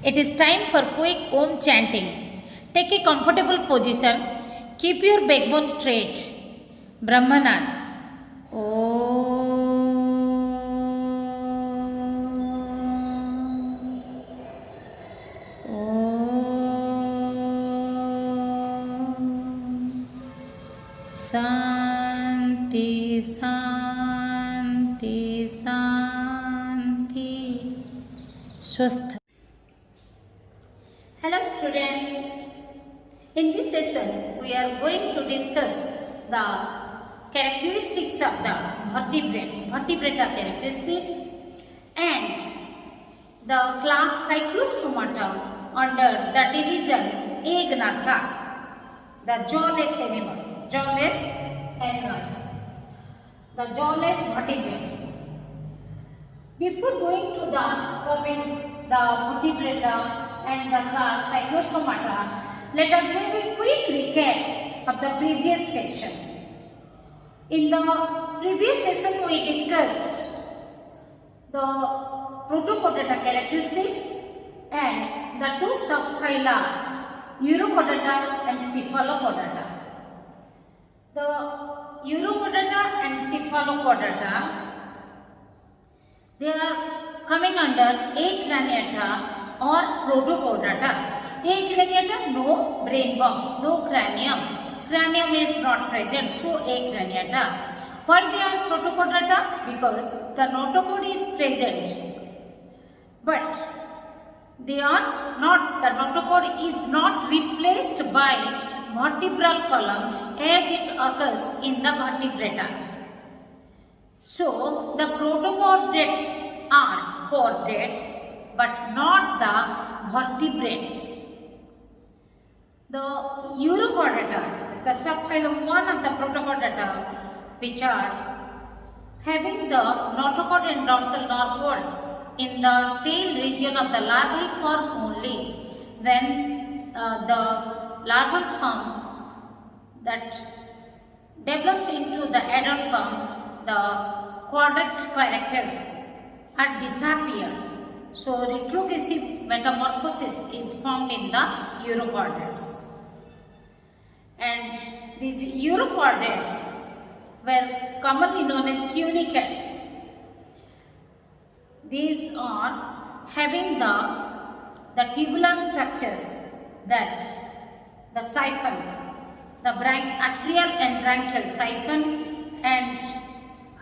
It is time for quick Om chanting. Take a comfortable position. Keep your backbone straight. Brahmanand. शांति शांति शांति स्वस्थ. Hello students, in this session we are going to discuss the characteristics of the vertebrates, vertebrata characteristics, and the class Cyclostomata under the division Agnatha, the jawless animals, the jawless vertebrates. Before going to the topic, the vertebrata and the class Cyclostomata, let us make a quick recap of the previous session. In the previous session, we discussed the Protochordata characteristics and the two subphyla, Urochordata and Cephalochordata. The Urochordata and Cephalochordata, they are coming under Acraniata or Protochordata. Acraniata, no brain box, no cranium. Cranium is not present, so Acraniata. Why they are Protochordata? Because the notochord is present, but they are not. The notochord is not replaced by vertebral column as it occurs in the vertebrata. So the protochordates are chordates, but not the vertebrates. The Urochordata is the subphylum one of the Protochordata, which are having the notochord and dorsal nerve cord in the tail region of the larval form only. When the larval form that develops into the adult form, the chordate characters are disappeared. So retrogressive metamorphosis is found in the urochordates. And these urochordates were commonly known as tunicates. These are having the tubular structures, that the siphon, the atrial and branchial siphon, and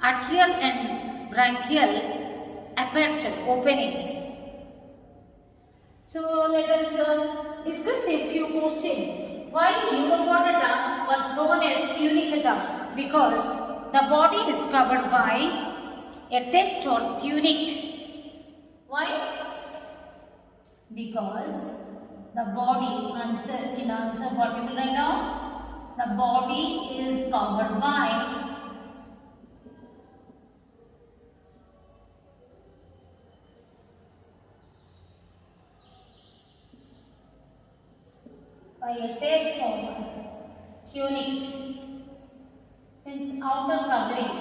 atrial and branchial aperture openings. So let us discuss a few questions. Why Urochordata was known as tunicata? Because the body is covered by a test or tunic. Why? Because the body, answer what you will write down. The body is covered by a test or tunic, means outer covering.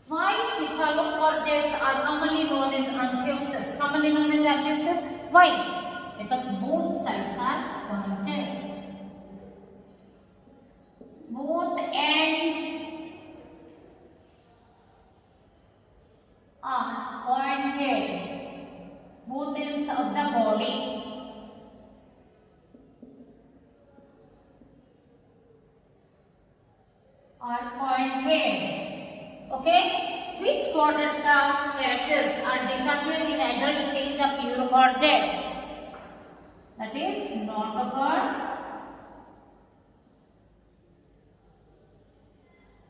Why cephalochordates are commonly known as amphioxus? Commonly known as amphioxus. Why? Because both sides are pointed. Both ends are pointed. Both ends of the body are pointed. Okay? Which chordata characters are disappearing in adult stage of urochordates? That is notochord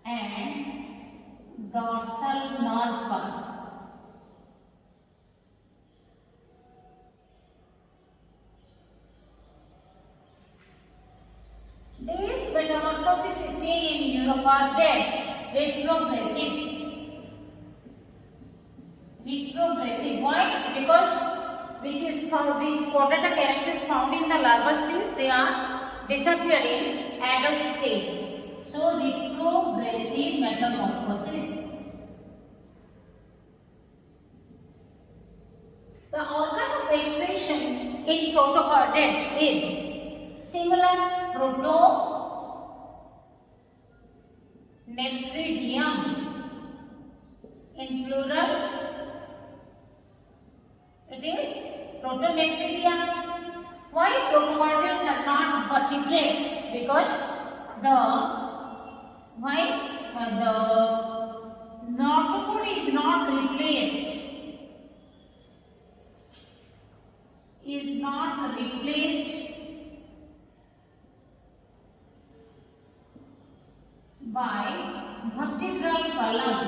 and dorsal nerve cord. This metamorphosis is seen in urochordates, retrogressive. Why? Because which chordata characters found in the larval stage, they are disappeared in adult stage. So retrogressive metamorphosis. The organ of expression in protochordates is similar protonephridium in plural. It is protonephridium. Why protochordates are not vertebrates? Because the notochord is not replaced. By vertebral column.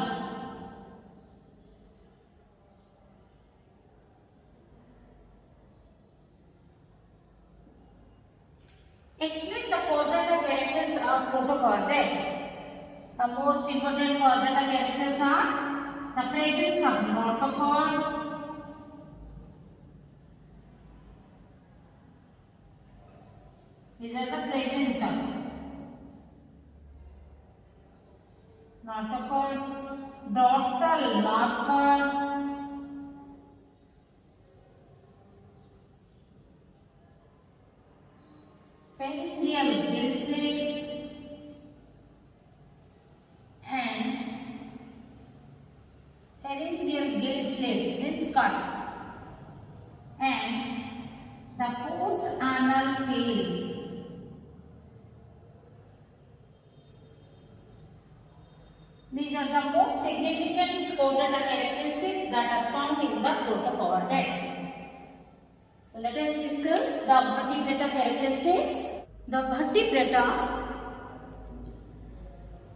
Explain the chordata characters of protochordates. The most important chordata characters are the presence of notochord, these are the presence of notochord, dorsal notochord, pharyngeal gill slits, and pharyngeal gill slits means cuts, and the post-anal tail. These are the most significant chordata characteristics that are found in the protochordates. So let us discuss the vertebrata characteristics. The vertebrata,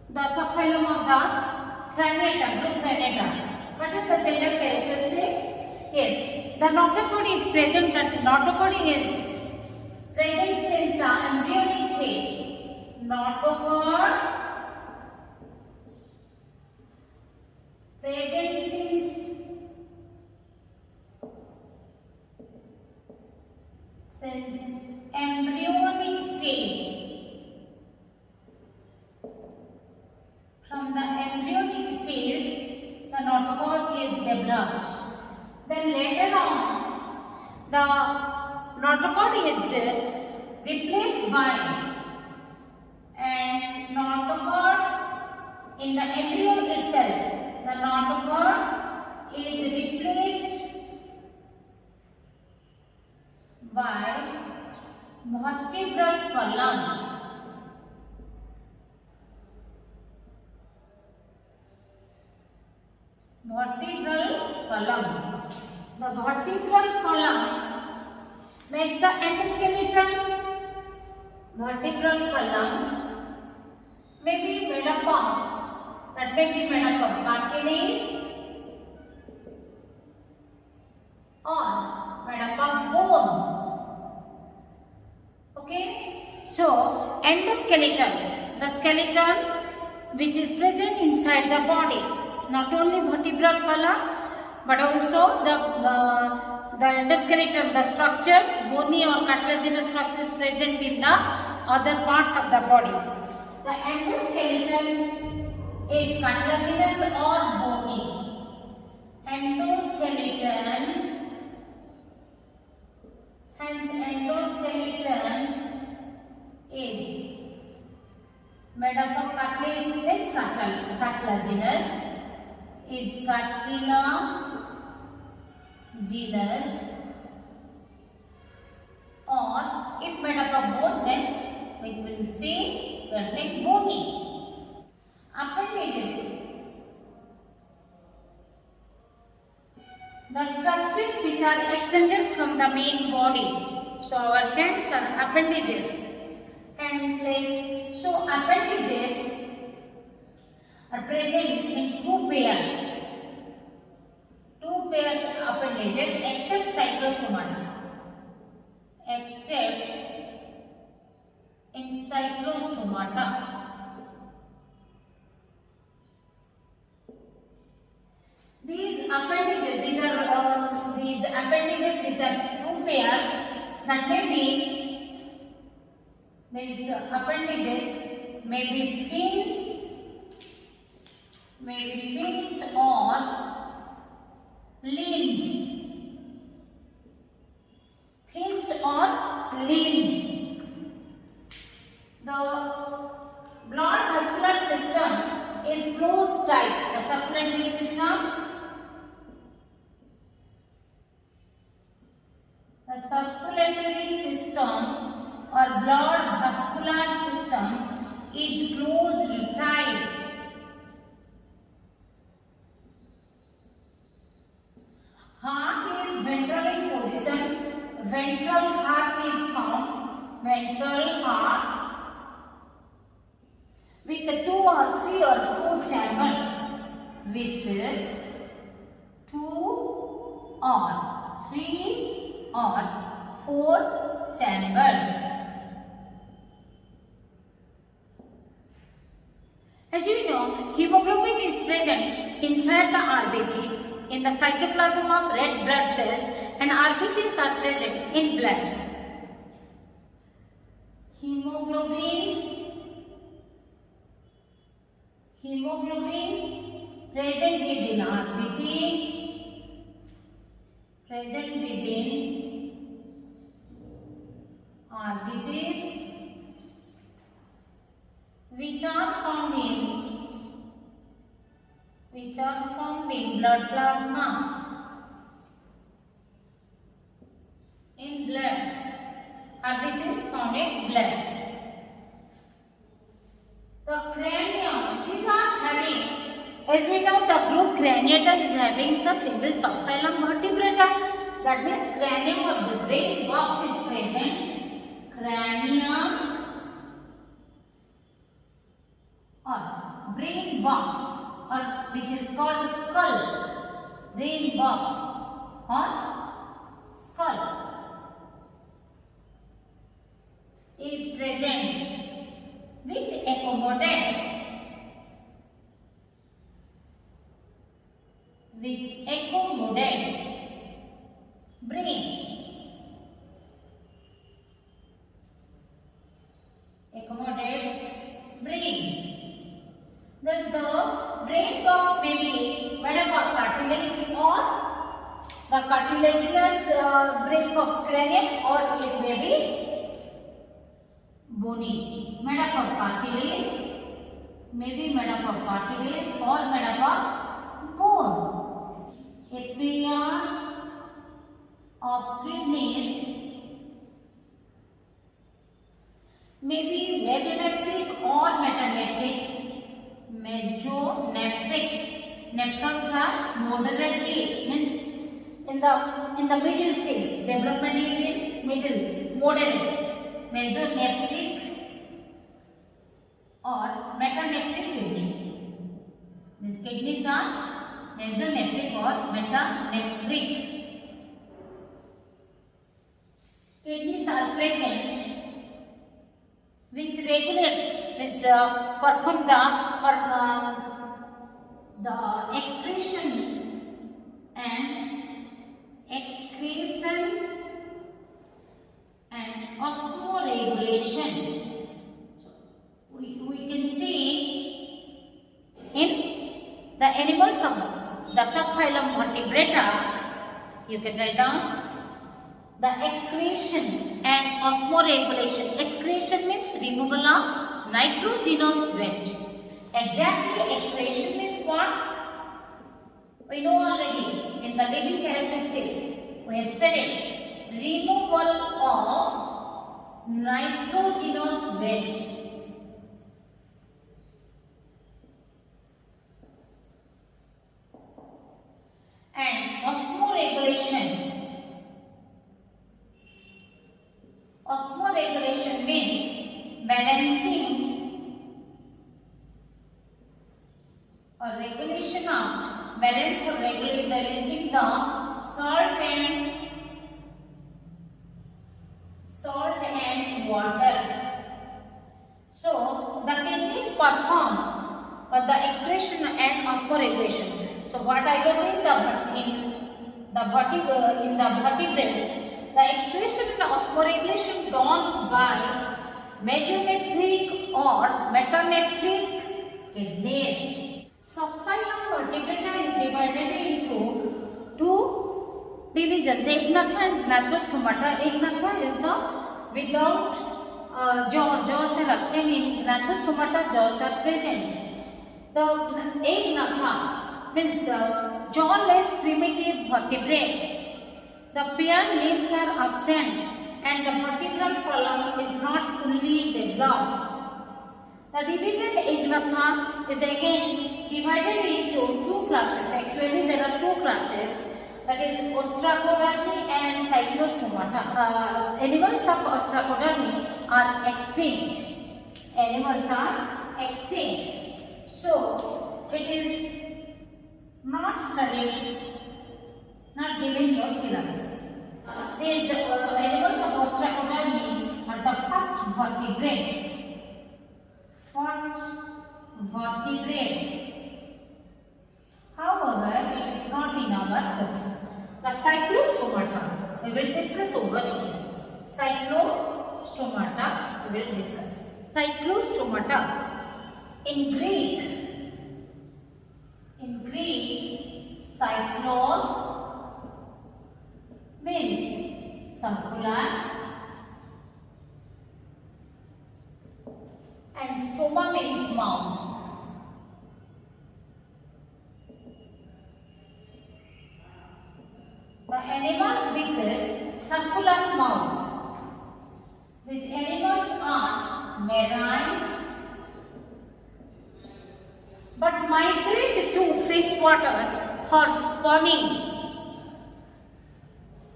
the subphylum of the Primata, group Primata. What are the general characteristics? Yes, the notochord is present. That notochord is present since the embryonic stage. Notochord present since embryonic stage. From the embryonic stage, the notochord is developed. Then later on, the notochord is replaced by and notochord in the embryo itself. The notochord is replaced by vertebral column. Vertebral column. The vertebral column makes the endoskeleton. Vertebral column may be made up of cartilage or made up of bone. Okay, so endoskeleton, the skeleton which is present inside the body, not only vertebral column but also the endoskeleton, the structures, bony or cartilaginous structures present in the other parts of the body. The endoskeleton is cartilaginous or bony. Endoskeleton, hence endoskeleton is made up of cartilage, is cartilaginous, is cartilaginous, or if made up of both, then we will say we are saying bony. Appendages, the structures which are extended from the main body. So our hands are appendages. Hands, legs. So appendages are present in two pairs. Two pairs of appendages except cyclostomata. Except in cyclostomata. These appendages which are two pairs, that may be these appendages may be fins or limbs. limbs. The blood vascular system is closed tight. The circulatory system, or blood vascular system is closed tight. Heart is ventral in position. Ventral heart is found. Ventral heart with 2 or 3 or 4 chambers. With 2 or 3 or 4 chambers. As you know, hemoglobin is present inside the RBC in the cytoplasm of red blood cells, and RBCs are present in blood. Hemoglobin present within RBC, present within RBCs, which are found in blood plasma. In blood, RBCs found in blood. The cranium, these are having, as we know, the group craniatum is having the single subphylum vertebrata. That means cranium or the brain box is present. Cranium or brain box, or which is called skull. Brain box or skull is present, which accommodates brain. Accommodates brain. Thus the brain box may be made up of cartilage or the cartilaginous brain box cranium, or it may be bony. Made up of cartilage, may be made up of cartilage or made up of bone. A pair of kidneys may be mesonephric or metanephric. Mesonephric. Nephrons are moderately, means in the middle stage. Development is in middle, moderate. Mesonephric or metanephric kidney. These kidneys are mesonephric or metanephric. Kidneys are present which perform the excretion and osmoregulation. We can see in the animals of the subphylum vertebrata. You can write down the excretion and osmoregulation. Excretion means removal of nitrogenous waste. Exactly, excretion means what? We know already in the living characteristic. We have studied removal of nitrogenous waste. And osmoregulation. Osmoregulation means balancing or regulation of balancing the salt and water. So the kidneys perform the excretion and osmoregulation. So what I was saying, in the vertebrates, the excretion and osmoregulation done by mesonephric or metanephric kidneys. Subphylum vertebrata is divided into two divisions. Eknatha and Gnathostomata. Eknatha is the without jaws are absent. In Gnathostomata, jaws are present. The Agnatha means the jawless primitive vertebrates. The paired limbs are absent and the vertebral column is not fully developed. The division Agnatha is again divided into two classes. Actually, there are two classes. That is Ostracodermy and Cyclostomata. Animals of Ostracodermy are extinct. Animals are extinct. So, it is not studied, not given your syllabus. These animals of Ostracodermy are the first vertebrates. However, it is not in our books. The Cyclostomata we will discuss over here. Cyclostomata we will discuss. Cyclostomata in Greek, cyclos means circular and stoma means mouth. The animals with circular mouth. These animals are marine but migrate to freshwater for spawning.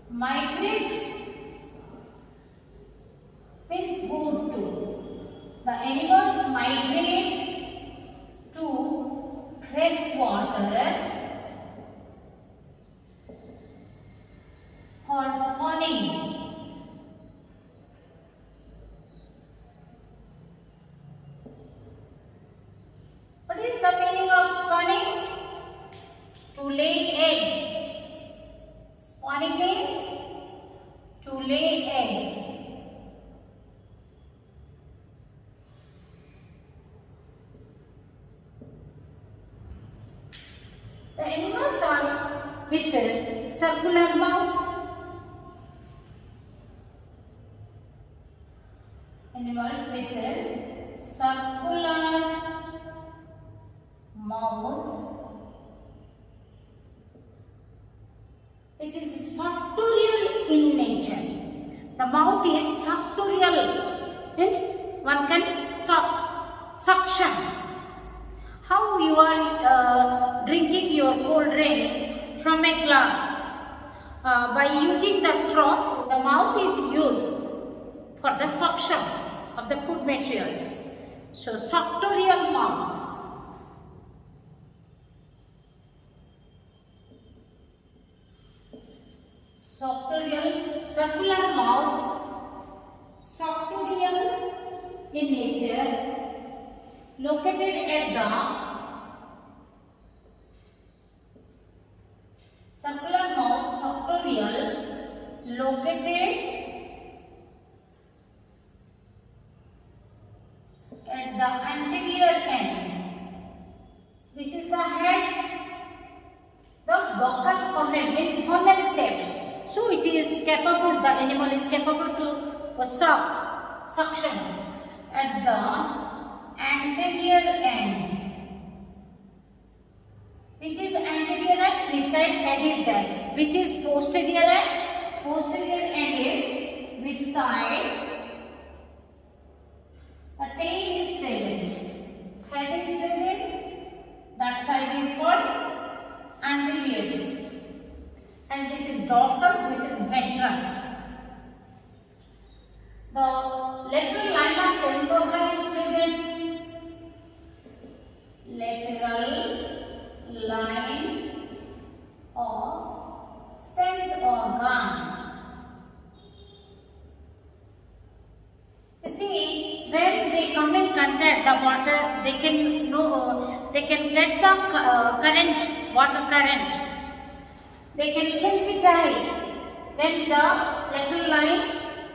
Migrate means goes to. The animals migrate to freshwater for spawning. What is the meaning of spawning? To lay eggs. Spawning means to lay eggs. The animals are with a circular mouth. Animals with a circular mouth. It is suctorial in nature. The mouth is suctorial, means one can suction. How you are drinking your cold drink from a glass by using the straw, the mouth is used for the suction of the food materials. So, suctorial mouth. Suctorial, circular mouth, suctorial in nature, located at the circular mouth, suctorial, located at the anterior end. This is the head. The buccal funnel means funnel shape. So it is capable, the animal is capable to suction at the anterior end. Which is anterior end? Beside head is there. Which is posterior end? Posterior end is beside. The tail is present. Head is present. That side is called anterior. And this is dorsal, this is ventral. The lateral line of sense organ is present. Lateral line of sense organ. You see, when they come in contact, the water, they can get the current, water current. They can sensitize. When the lateral line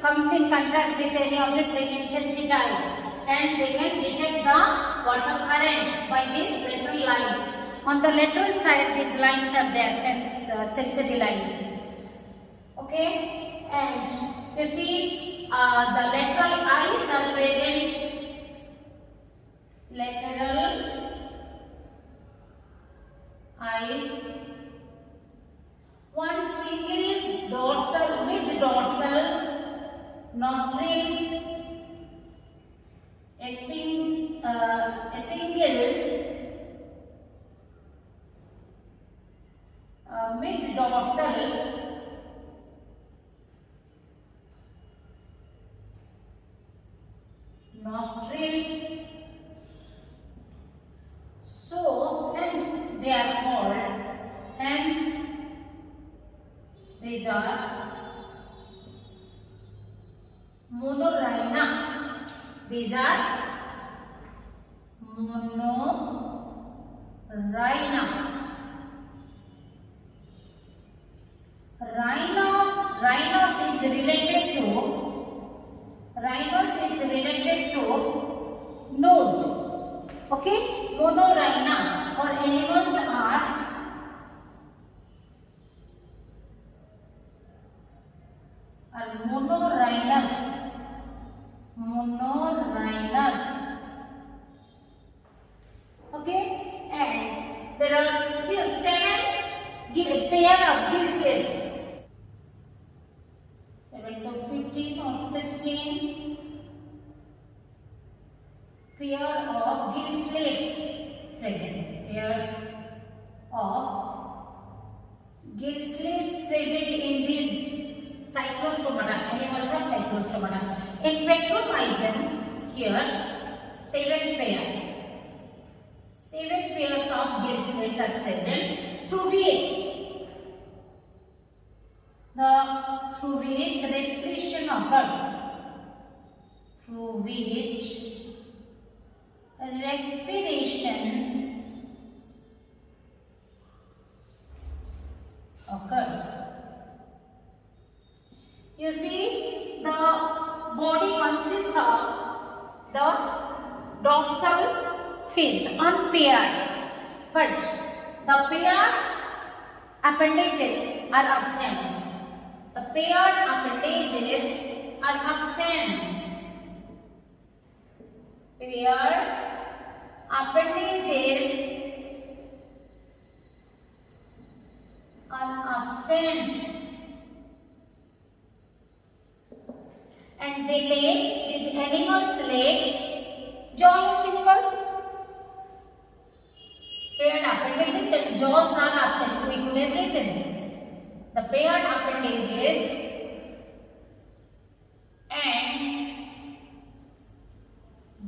comes in contact with any object, they can sensitize and they can detect the water current by this lateral line. On the lateral side, these lines are there, sensitive lines. Okay, and you see the lateral eyes are present. Lateral eyes. One single dorsal, mid-dorsal nostril. A single mid-dorsal nostril. So hence they are called, hence these are monorrhina. These are monorrhina. Rhinos is related to nose. Okay, monorrhina or animals are monorrhinous. Okay, and there are here 7 pair of gill slits. 7 to 15 or 16 pair of gill slits present. Pairs of gill slits present in these cyclostomata. Animals have cyclostomata. In Pectropyzon, here 7 pairs of gill slits are present, through which respiration occurs. Through which respiration occurs. You see, the body consists of the dorsal fins, unpaired, but the paired appendages are absent. The paired appendages are absent. Paired appendages are absent. And they lack, these animals lack jawless animals. Paired appendages and jaws are absent. We could have written the paired appendages and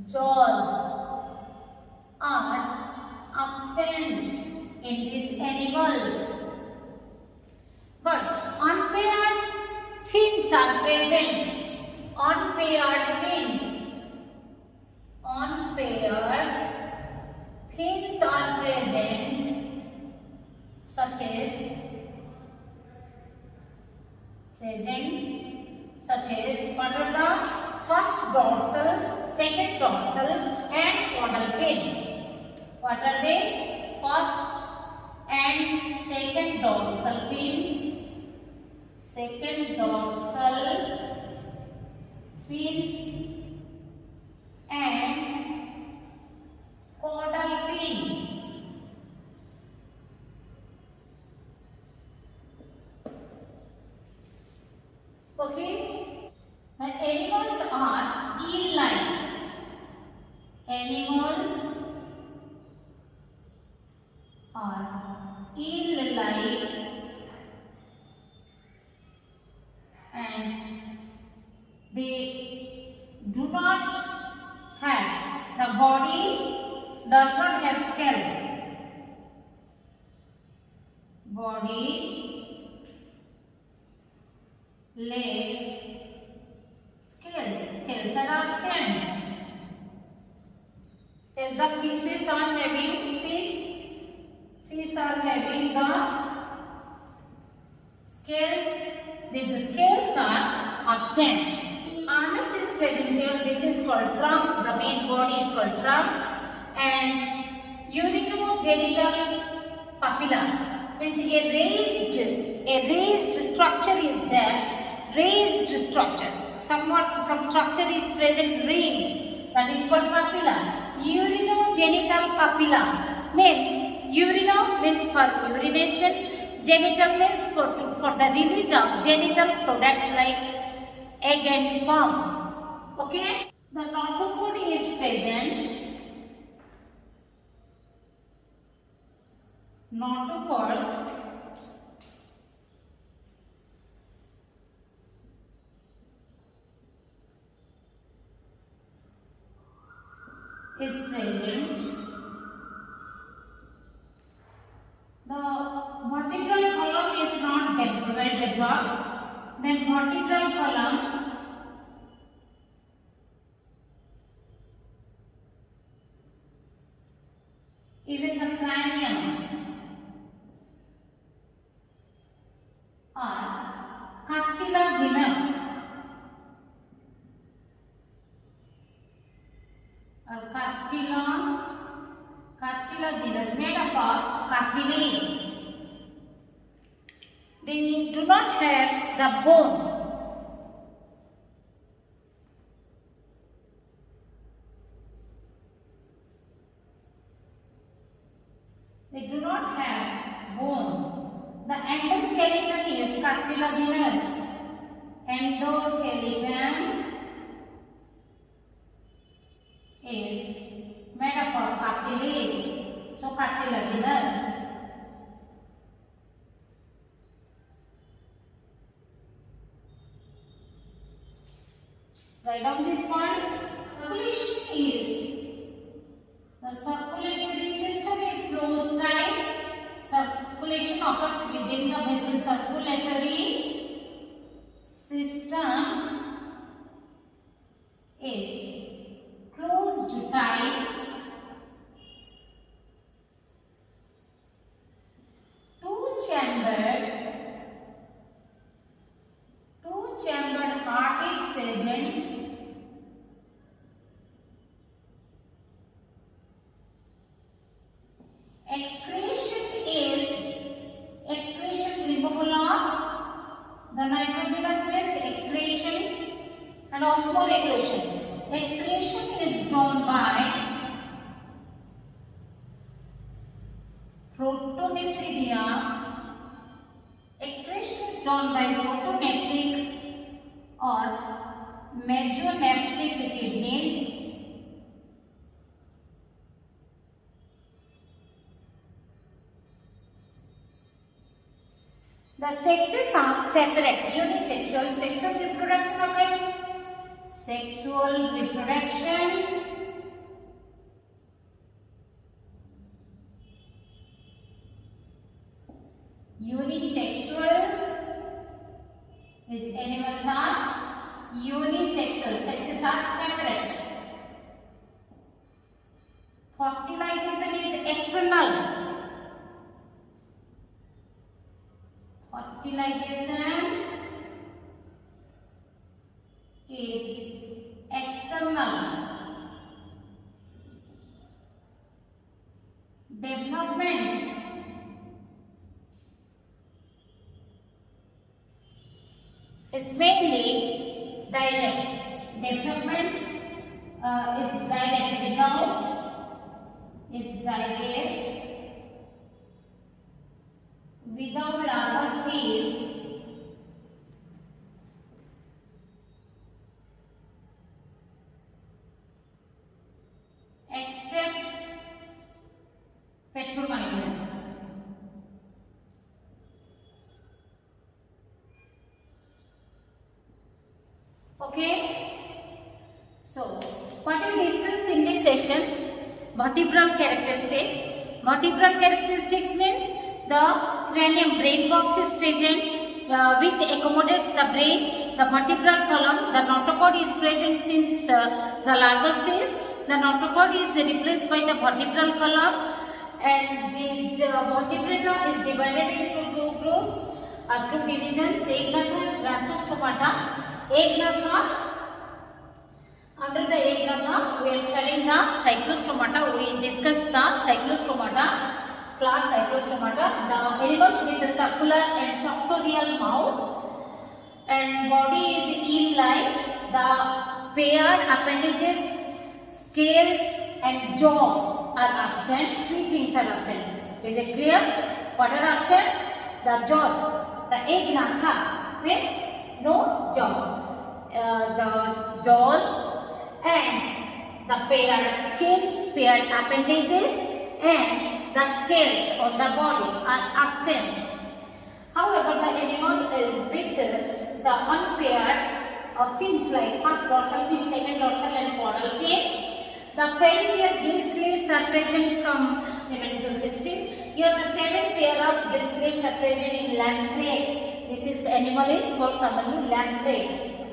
jaws are absent in these animals. But unpaired fins are present. Unpaired fins are present, such as what are the first dorsal, second dorsal and caudal fin. What are they? First and second dorsal fins. Second dorsal fins and caudal fin. Okay, the animals are eel-like. Animals are eel-like and they do not have, the body does not have scalp. Body, leg, scales are absent. As the fishes are having fish are having the scales, these scales are absent. Arms is present here. This is called trunk. The main body is called trunk, and urinogenital papilla means a raised structure is there. Raised structure. Some structure is present raised, that is called papilla. Urinogenital papilla means urino means for urination, genital means for the release of genital products like egg and sperms. Okay, the notochord is present. Notochord is present. The vertebral column is not well developed. Then vertebral column even the cranium are cartilaginous. Cartilaginous, made up of cartilage. They do not have the bone. They do not have bone. The endoskeleton is cartilaginous. Endoskeleton is made up of cartilage, so cartilaginous. Write down these points. Circulation is, the circulatory system is closed tight. Circulation occurs within the vessel. Circulatory system is closed tight. Two-chambered heart is present. Excretion removal of the nitrogenous waste, excretion and osmoregulation. Excretion is done by protonephridia. Excretion is done by protonephric or mesonephric kidneys. The sexes are separate. Unisexual. Sexual reproduction occurs. Sexual reproduction. Unisexual is animals are unisexual. Sexes are separate. Fertilization is external. Fertilization is external. Development is mainly direct. Development is direct without larval stage. Except petromyzin. Okay. So, what we discussed in this session, vertebral characteristics. Vertebral characteristics means the cranium brain box is present which accommodates the brain. The vertebral column, the notochord is present since the larval stage. The notochord is replaced by the vertebral column, and the vertebrata is divided into two groups or two divisions. Eggnatha and Gnathostomata. Eggnatha. Under the eggnatha, we are studying the cyclostomata. We discussed the cyclostomata, class cyclostomata, the animals with the circular and sartorial mouth. and body is eel-like. The paired appendages, scales and jaws are absent. Three things are absent. Is it clear? What are absent? The jaws. The egg natha means no jaw. The jaws and the paired fins, paired appendages and the scales on the body are absent. However, the animal is with the unpaired fins like first dorsal fin, second dorsal and caudal fin. The phalangeal gill slits are present from 7 to 16. Here the 7 pair of gill slits are present in lamprey. This is animal is called commonly lamprey,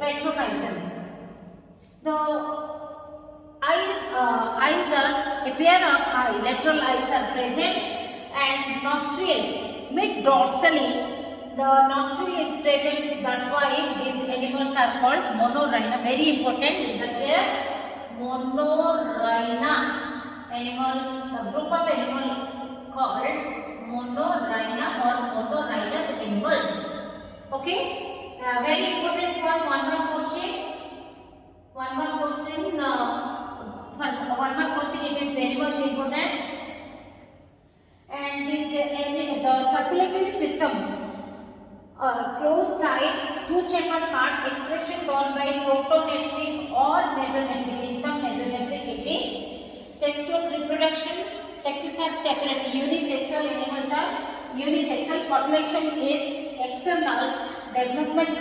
petromyzon. The eyes are a pair of lateral eyes are present and nostril mid dorsally. The nostril is present. That's why these animals are called monorhina. Very important is the clear monorhina animal. The group of animal called monorhina or monorhinous animals. Okay. Very important one. One more question. One more question. It is very much important. And this the circulatory system. Closed tight, two-chambered heart excretion done by protonephric or mesonephric. In some mesonephric it is. Sexual reproduction, sexes are separate. Unisexual animals are unisexual. Population is external. Development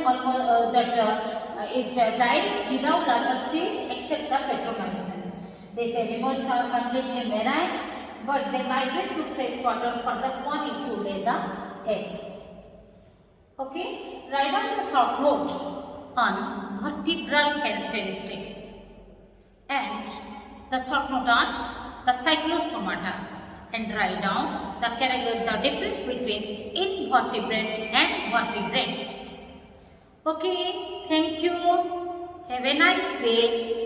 is direct without larval stage except the petromyzon. These animals are completely marine, but they migrate to freshwater for the spawning to lay the eggs. Okay, write down the short notes on vertebral characteristics and the short note on the cyclostomata and write down the difference between invertebrates and vertebrates. Okay, thank you. Have a nice day.